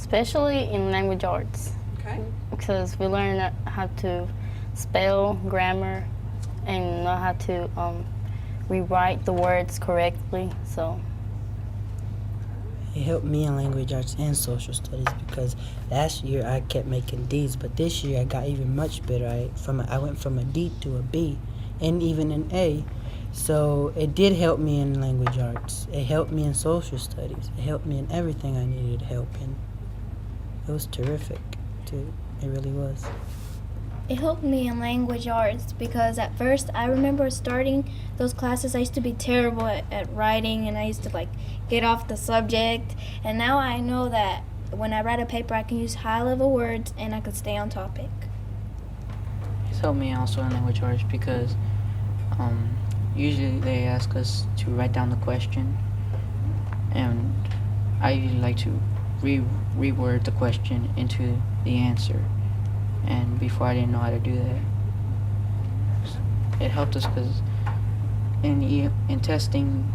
especially in language arts. Okay. Because we learn how to spell, grammar, and know how to rewrite the words correctly. So It helped me in language arts and social studies because last year I kept making D's, but this year I got even much better. I went from a D to a B, and even an A. So it did help me in language arts. It helped me in social studies. It helped me in everything I needed help in. It was terrific, too. It really was. It helped me in language arts because at first I remember starting those classes, I used to be terrible at writing and I used to get off the subject. And now I know that when I write a paper I can use high level words and I can stay on topic. It's helped me also in language arts because usually they ask us to write down the question, and I usually like to reword the question into the answer. And before I didn't know how to do that. It helped us because in testing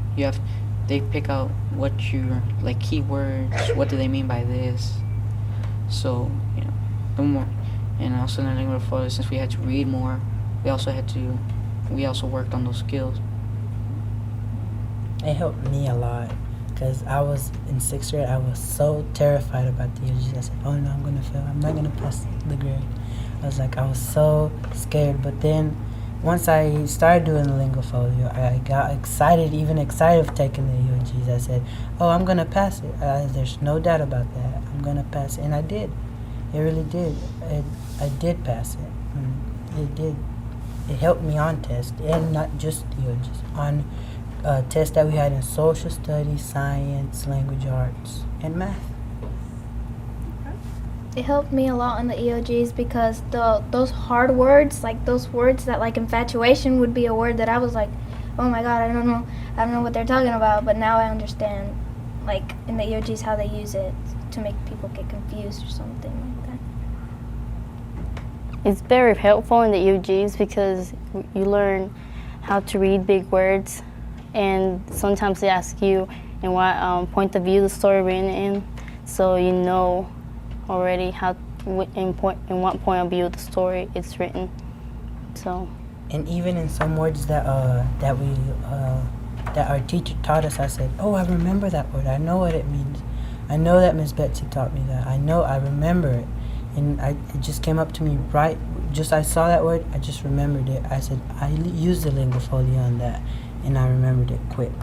they pick out what your keywords, what do they mean by this. So the more, and also in the language photo, since we had to read more, we also worked on those skills. It helped me a lot because I was in 6th grade. I was so terrified about the EOGs. I said, oh no, I'm going to fail. I'm not going to pass the grade. I was so scared. But then once I started doing the lingofolio, I got excited of taking the EOGs. I said, oh, I'm going to pass it. There's no doubt about that. I'm going to pass it. And I did. It really did. I did pass it. It did. It helped me on tests, and not just EOGs, on tests that we had in social studies, science, language arts, and math. It helped me a lot in the EOGs because those hard words, those words that infatuation would be a word that I was like, oh my god, I don't know what they're talking about, but now I understand in the EOGs how they use it to make people get confused or something like that. it's very helpful in the EOGs because you learn how to read big words, and sometimes they ask you in what point of view the story written in, so you know already in what point of view the story is written. So. And even in some words that our teacher taught us, I said, oh, I remember that word. I know what it means. I know that Miss Betsy taught me that. I remember it. And it just came up to me right, I saw that word, I just remembered it. I said, I used the lingofolio on that, and I remembered it quick.